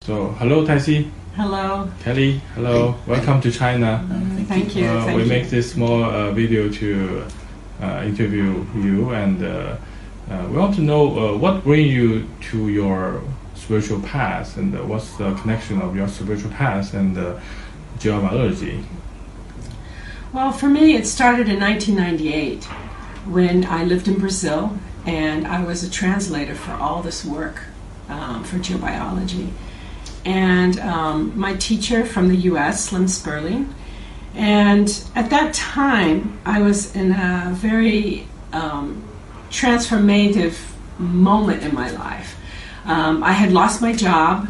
So, hello, Taisi. Hello. Kelly, hello. Welcome to China. Thank you. We make this small video to interview you, and we want to know what brings you to your spiritual path, and what's the connection of your spiritual path and geo biology. Well, for me, it started in 1998 when I lived in Brazil, and I was a translator for all this work for geobiology. And my teacher from the U.S., Slim Sperling, and at that time I was in a very transformative moment in my life. I had lost my job,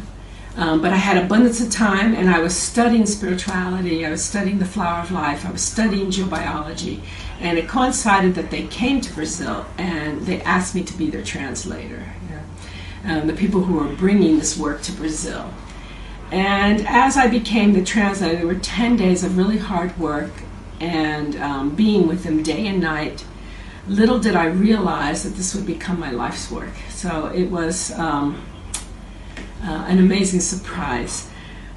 but I had abundance of time, and I was studying spirituality, I was studying the flower of life, I was studying geobiology, and it coincided that they came to Brazil and they asked me to be their translator, the people who were bringing this work to Brazil. And as I became the translator, there were 10 days of really hard work and being with them day and night. Little did I realize that this would become my life's work. So it was an amazing surprise.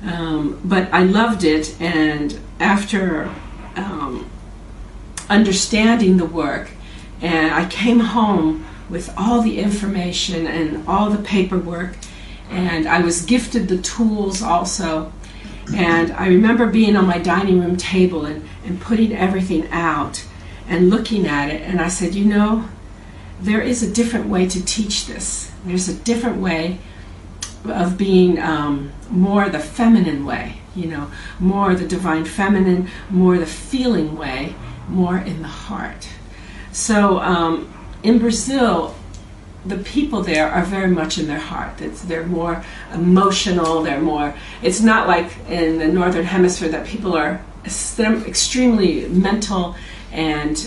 But I loved it, and after understanding the work, and I came home with all the information and all the paperwork, and I was gifted the tools also. And I remember being on my dining room table and putting everything out and looking at it, and I said, you know, there is a different way to teach this. There's a different way of being more the feminine way, you know, more the divine feminine, more the feeling way, more in the heart. So in Brazil, the people there are very much in their heart. They're more emotional, it's not like in the Northern Hemisphere that people are extremely mental and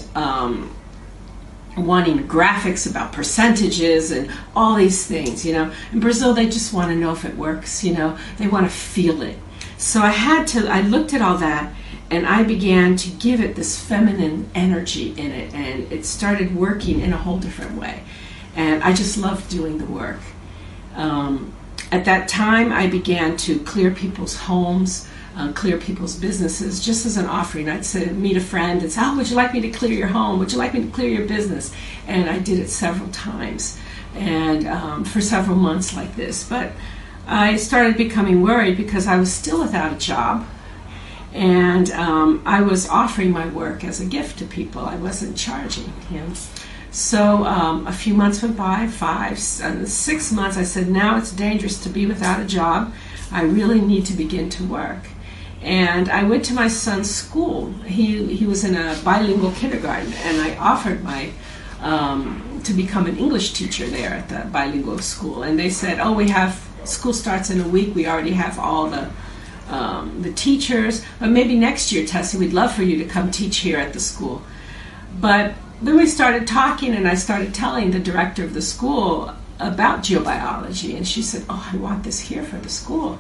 wanting graphics about percentages and all these things, you know. In Brazil, they just want to know if it works, you know. They want to feel it. So I looked at all that, and I began to give it this feminine energy in it, and it started working in a whole different way. And I just loved doing the work. At that time, I began to clear people's homes, clear people's businesses, just as an offering. I'd say, meet a friend and say, oh, would you like me to clear your home? Would you like me to clear your business? And I did it several times, and for several months like this. But I started becoming worried because I was still without a job, and I was offering my work as a gift to people. I wasn't charging, you know. So a few months went by, 6 months. I said, now it's dangerous to be without a job. I really need to begin to work. And I went to my son's school. He was in a bilingual kindergarten, and I offered to become an English teacher there at the bilingual school. And they said, oh, school starts in a week. We already have all the teachers, but maybe next year, Tessie, we'd love for you to come teach here at the school. But then we started talking, and I started telling the director of the school about geobiology, and she said, oh, I want this here for the school.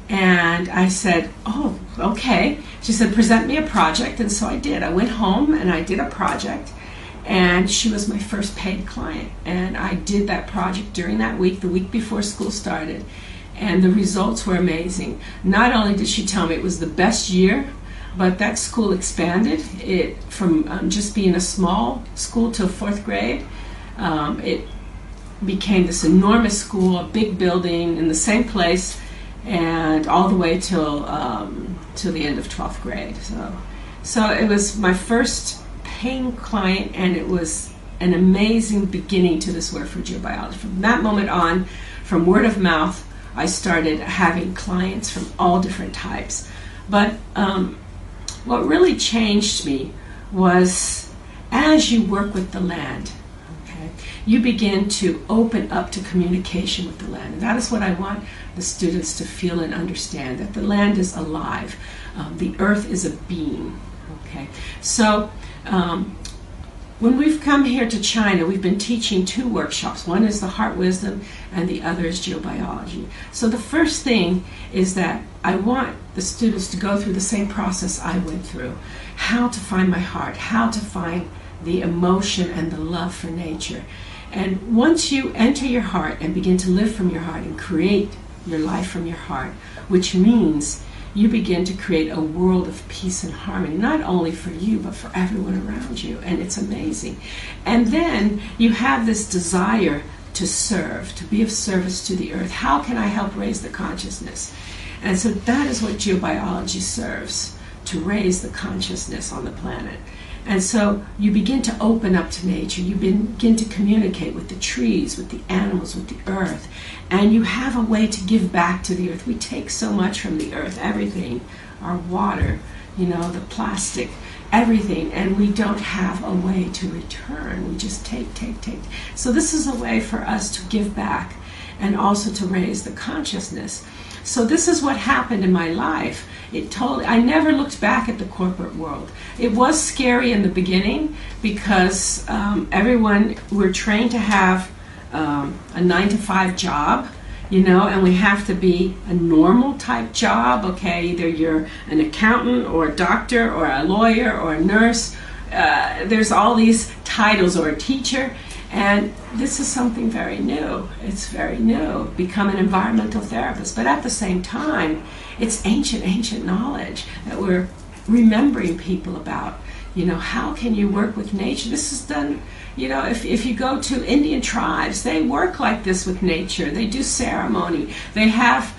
And I said, oh, okay. She said, present me a project, and so I did. I went home and I did a project, and she was my first paid client. And I did that project during that week, the week before school started, and the results were amazing. Not only did she tell me it was the best year, but that school expanded it from just being a small school till 4th grade. It became this enormous school, a big building in the same place, and all the way till the end of 12th grade. So it was my first paying client, and it was an amazing beginning to this work for geobiology. From that moment on, from word of mouth, I started having clients from all different types. But what really changed me was as you work with the land, okay, you begin to open up to communication with the land. And that is what I want the students to feel and understand, that the land is alive. The earth is a being. Okay, so when we've come here to China, we've been teaching 2 workshops. One is the heart wisdom, and the other is geobiology. So the first thing is that I want the students to go through the same process I went through. How to find my heart, how to find the emotion and the love for nature. And once you enter your heart and begin to live from your heart and create your life from your heart, which means you begin to create a world of peace and harmony, not only for you, but for everyone around you. And it's amazing. And then you have this desire to serve, to be of service to the earth. How can I help raise the consciousness? And so that is what geobiology serves, to raise the consciousness on the planet. And so you begin to open up to nature. You begin to communicate with the trees, with the animals, with the earth. And you have a way to give back to the earth. We take so much from the earth, everything, our water, the plastic, everything, and we don't have a way to return. We just take. So this is a way for us to give back and also to raise the consciousness. So this is what happened in my life. I never looked back at the corporate world. It was scary in the beginning because we're trained to have a 9-to-5 job, and we have to be a normal type job, okay? Either you're an accountant or a doctor or a lawyer or a nurse. There's all these titles, or a teacher. And this is something very new. It's very new. Become an environmental therapist. But at the same time, it's ancient knowledge that we're remembering people about. How can you work with nature? This is done, if you go to Indian tribes, they work like this with nature. They do ceremony. They have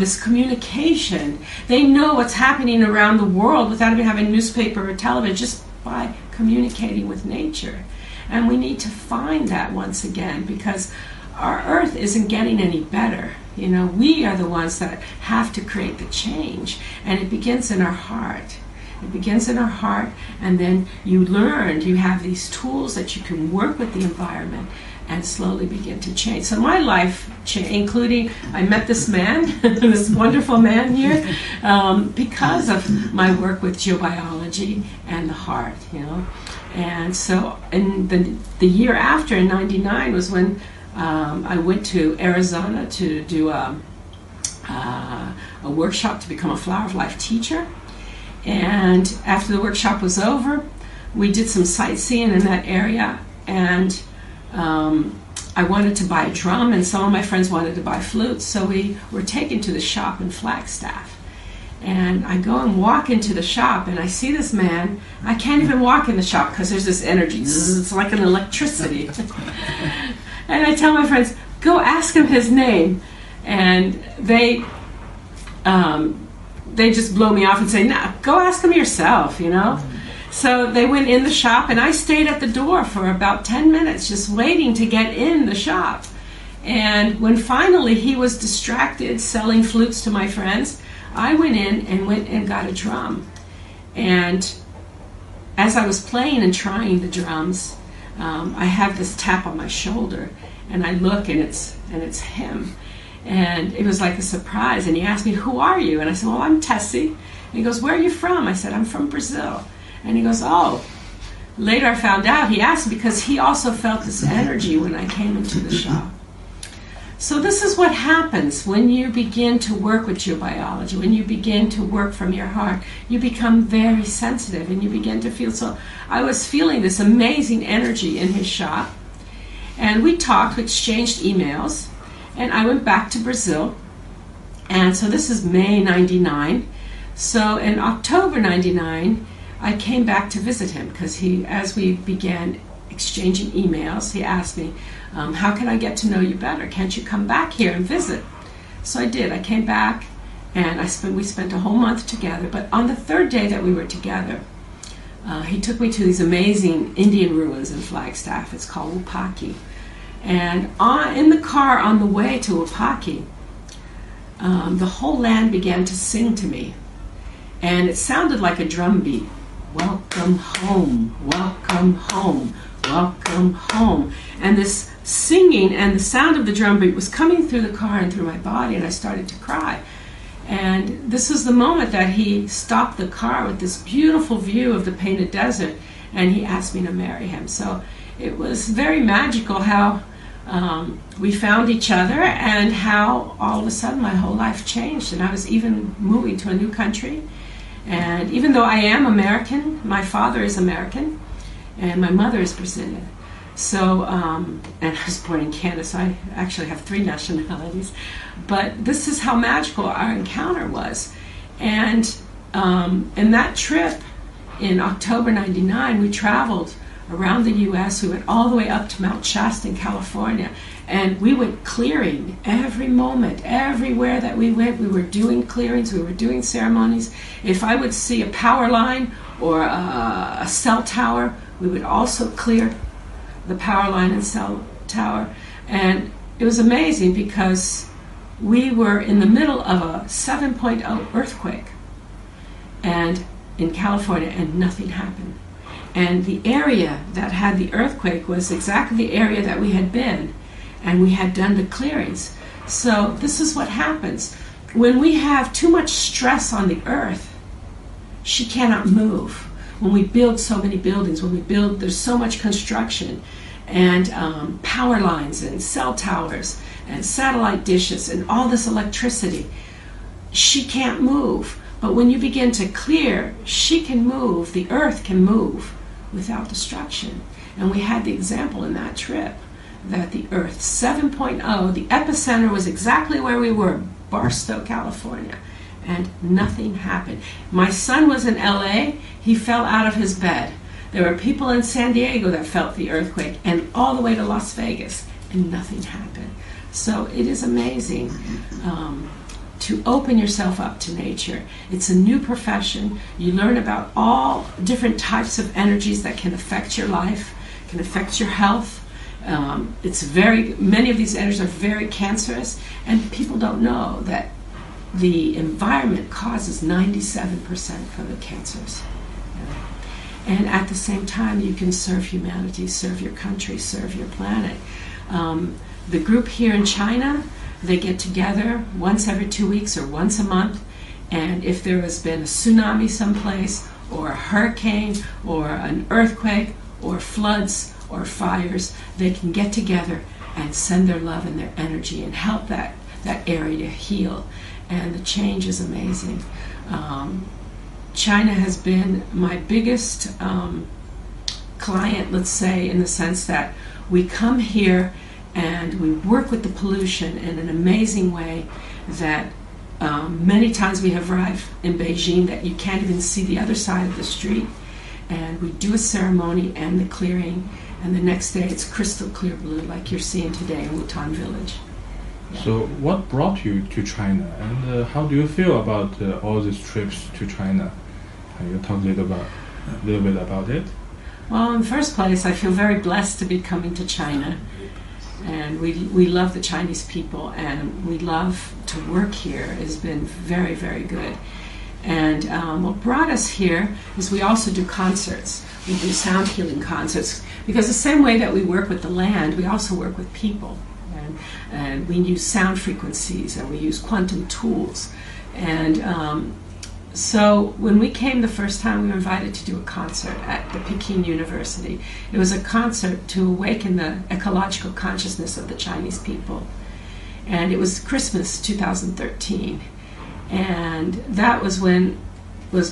this communication. They know what's happening around the world without even having newspaper or television, just by communicating with nature. And we need to find that once again, because our earth isn't getting any better. We are the ones that have to create the change. And it begins in our heart. It begins in our heart, and then you have these tools that you can work with the environment and slowly begin to change. So my life changed, including I met this man, this wonderful man here, because of my work with geobiology and the heart, And so in the year after, in 99, was when I went to Arizona to do a workshop to become a Flower of Life teacher. And after the workshop was over, we did some sightseeing in that area, and I wanted to buy a drum, and some of my friends wanted to buy flutes, so we were taken to the shop in Flagstaff. And I go and walk into the shop, and I see this man. I can't even walk in the shop because there's this energy. It's like an electricity. And I tell my friends, go ask him his name. And they just blow me off and say, nah, go ask him yourself, So they went in the shop, and I stayed at the door for about 10 minutes just waiting to get in the shop. And when finally he was distracted selling flutes to my friends, I went and got a drum. And as I was playing and trying the drums, I have this tap on my shoulder, and I look, and it's him. And it was like a surprise. And he asked me, who are you? And I said, well, I'm Tessie. And he goes, where are you from? I said, I'm from Brazil. And he goes, oh. Later I found out he asked because he also felt this energy when I came into the shop. So this is what happens when you begin to work with geobiology, when you begin to work from your heart. You become very sensitive, and you begin to feel. So I was feeling this amazing energy in his shop. And we talked, we exchanged emails. And I went back to Brazil, and so this is May 99. So in October 99, I came back to visit him because as we began exchanging emails, he asked me, how can I get to know you better? Can't you come back here and visit? So I did. I came back, and we spent a whole month together. But on the third day that we were together, he took me to these amazing Indian ruins in Flagstaff. It's called Upaki. And in the car on the way to Upaki, the whole land began to sing to me. And it sounded like a drum beat. Welcome home, welcome home, welcome home. And this singing and the sound of the drum beat was coming through the car and through my body, and I started to cry. And this was the moment that he stopped the car with this beautiful view of the Painted Desert, and he asked me to marry him. So it was very magical how we found each other, and how all of a sudden my whole life changed, and I was even moving to a new country. And even though I am American, my father is American, and my mother is Brazilian. So, and I was born in Canada, so I actually have 3 nationalities. But this is how magical our encounter was. And in that trip in October '99, we traveled around the U.S. We went all the way up to Mount Shasta in California. And we went clearing every moment, everywhere that we went. We were doing clearings, we were doing ceremonies. If I would see a power line or a cell tower, we would also clear the power line and cell tower. And it was amazing because we were in the middle of a 7.0 earthquake and in California, and nothing happened. And the area that had the earthquake was exactly the area that we had been, and we had done the clearings. So this is what happens. When we have too much stress on the earth, she cannot move. When we build so many buildings, there's so much construction, and power lines and cell towers and satellite dishes and all this electricity, she can't move. But when you begin to clear, she can move, the earth can move without destruction. And we had the example in that trip that the earth 7.0, the epicenter was exactly where we were, Barstow, California, and nothing happened. My son was in LA, he fell out of his bed. There were people in San Diego that felt the earthquake, and all the way to Las Vegas, and nothing happened. So it is amazing to open yourself up to nature. It's a new profession. You learn about all different types of energies that can affect your life, can affect your health. Many of these energies are very cancerous, and people don't know that the environment causes 97% of the cancers. And at the same time, you can serve humanity, serve your country, serve your planet. The group here in China, they get together once every 2 weeks or once a month, and if there has been a tsunami someplace, or a hurricane, or an earthquake, or floods, or fires, they can get together and send their love and their energy and help that area to heal. And the change is amazing. China has been my biggest client, let's say, in the sense that we come here and we work with the pollution in an amazing way that many times we have arrived in Beijing that you can't even see the other side of the street, and we do a ceremony and the clearing, and the next day it's crystal clear blue like you're seeing today in Wutan Village. Yeah. So what brought you to China, and how do you feel about all these trips to China? Can you talk a little bit about it? Well, in the first place, I feel very blessed to be coming to China. And we love the Chinese people, and we love to work here. It's been very, very good. And what brought us here is we also do concerts. We do sound healing concerts, because the same way that we work with the land, we also work with people. And we use sound frequencies, and we use quantum tools. And so when we came the first time, we were invited to do a concert at the Peking University. It was a concert to awaken the ecological consciousness of the Chinese people. And it was Christmas 2013. And that was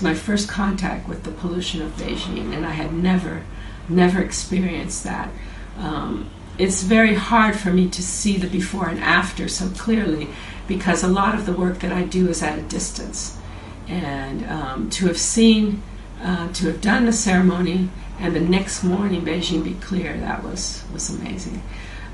my first contact with the pollution of Beijing, and I had never experienced that. It's very hard for me to see the before and after so clearly, because a lot of the work that I do is at a distance. And to have done the ceremony and the next morning Beijing be clear, that was amazing.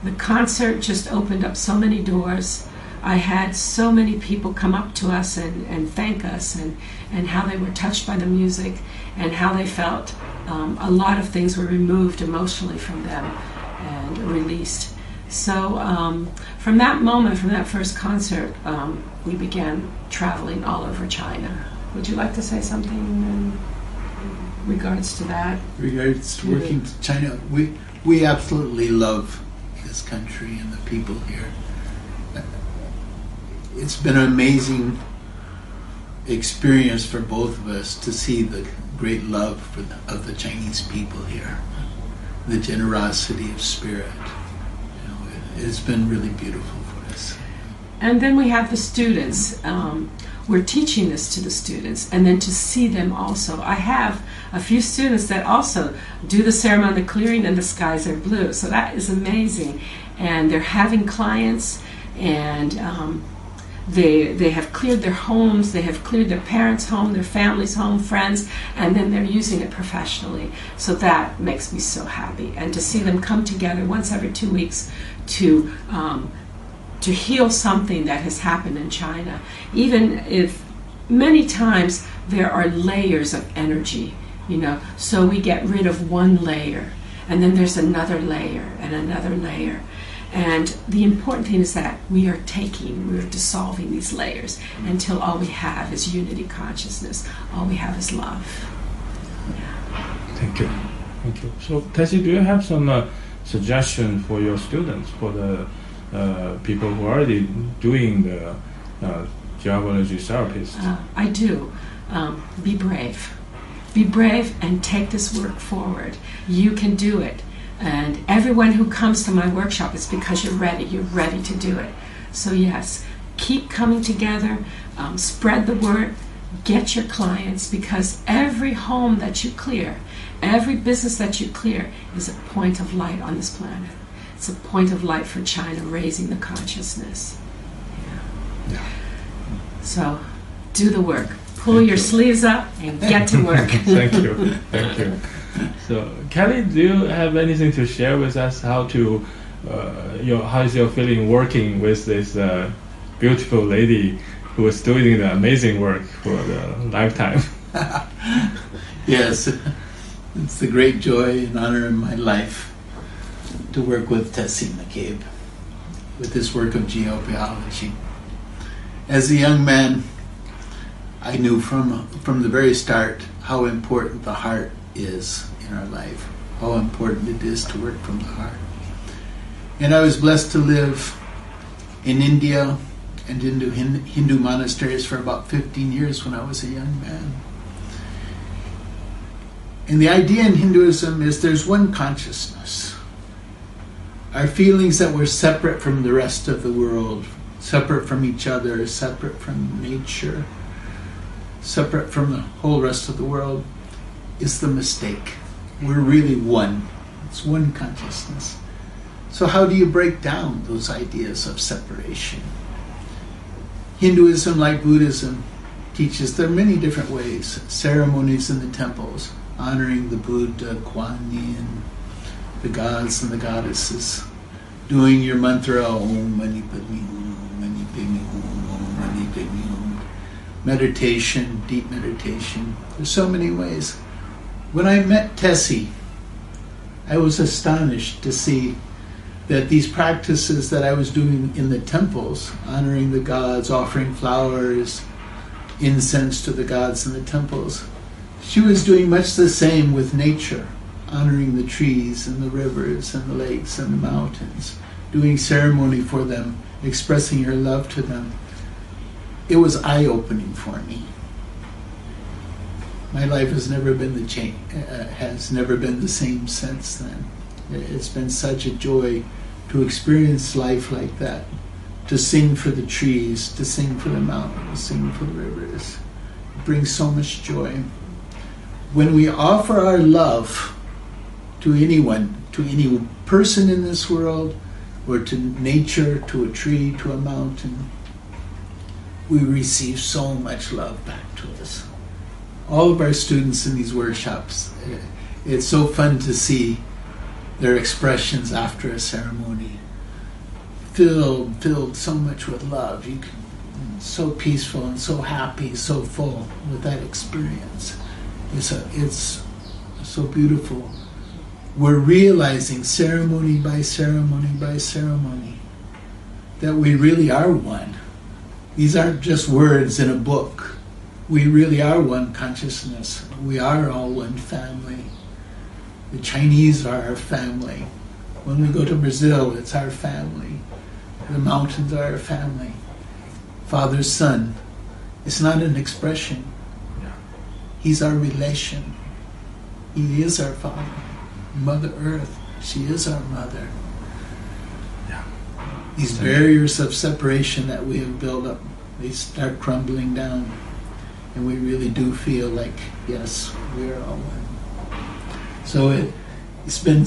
The concert just opened up so many doors. I had so many people come up to us and thank us, and how they were touched by the music, and how they felt a lot of things were removed emotionally from them and released. So from that moment, from that first concert, we began traveling all over China. Would you like to say something in regards to that? Regards to working to China, we absolutely love this country and the people here. It's been an amazing experience for both of us to see the great love of the Chinese people here, the generosity of spirit. It's been really beautiful for us. And then we have the students. we're teaching this to the students, and then to see them also. I have a few students that also do the ceremony of the clearing and the skies are blue. So that is amazing. And they're having clients, and they have cleared their homes, they have cleared their parents' home, their family's home, friends, and then they're using it professionally. So that makes me so happy. And to see them come together once every 2 weeks to heal something that has happened in China, even if many times there are layers of energy, so we get rid of one layer, and then there's another layer and another layer. And the important thing is that we're dissolving these layers until all we have is unity consciousness. All we have is love. Thank you. So, Tessie, do you have some suggestion for your students, for the people who are already doing the geology therapist? I do. Be brave. Be brave and take this work forward. You can do it. And everyone who comes to my workshop is because you're ready. You're ready to do it. So yes, keep coming together, spread the word, get your clients, because every home that you clear, every business that you clear is a point of light on this planet. It's a point of light for China, raising the consciousness. Yeah. So do the work. Pull your sleeves up and get to work. Thank you. So, Kelly, do you have anything to share with us? How is your feeling working with this beautiful lady who is doing the amazing work for the lifetime? Yes, it's a great joy and honor in my life to work with Tessie McCabe with this work of geobiology. As a young man, I knew from the very start how important the heart is in our life, how important it is to work from the heart. And I was blessed to live in India and into Hindu monasteries for about 15 years when I was a young man. And the idea in Hinduism is there's one consciousness. Our feelings that we're separate from the rest of the world, separate from each other, separate from nature, separate from the whole rest of the world, is the mistake. We're really one. It's one consciousness. So how do you break down those ideas of separation? Hinduism, like Buddhism, teaches there are many different ways. Ceremonies in the temples, honoring the Buddha, Kuan Yin, the gods and the goddesses, doing your mantra, Om Mani Padme Hum, Mani Padme Hum, Om Mani Padme Hum. Meditation, deep meditation. There's so many ways. When I met Tessie, I was astonished to see that these practices that I was doing in the temples, honoring the gods, offering flowers, incense to the gods in the temples, she was doing much the same with nature, honoring the trees and the rivers and the lakes and the mountains, doing ceremony for them, expressing her love to them. It was eye-opening for me. My life has never been the same since then. It's been such a joy to experience life like that, to sing for the trees, to sing for the mountains, sing for the rivers. It brings so much joy. When we offer our love to anyone, to any person in this world, or to nature, to a tree, to a mountain, we receive so much love back to us. All of our students in these workshops, it's so fun to see their expressions after a ceremony. Filled so much with love. So peaceful and so happy, so full with that experience. It's so beautiful. We're realizing ceremony by ceremony by ceremony that we really are one. These aren't just words in a book. We really are one consciousness. We are all one family. The Chinese are our family. When we go to Brazil, it's our family. The mountains are our family. Father, Son. It's not an expression. He's our relation. He is our Father. Mother Earth, she is our mother. These barriers of separation that we have built up they start crumbling down. And we really do feel like, yes, we're all one. So it's been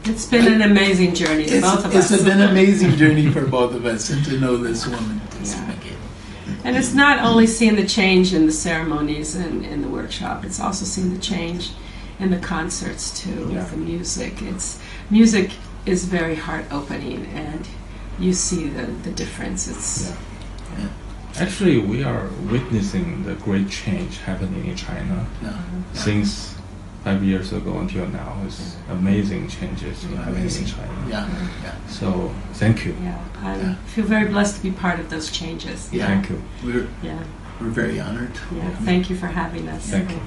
It's been an amazing journey to both of us. It's been an amazing journey for both of us, and to know this woman. Yeah. And it's not only seeing the change in the ceremonies and in the workshop, it's also seeing the change in the concerts too, with the music. Music is very heart-opening, and you see the difference. Actually, we are witnessing the great change happening in China since 5 years ago until now. It's amazing changes happening in China. So, thank you. I feel very blessed to be part of those changes. Thank you. We're very honored. Thank you for having us. Thank you.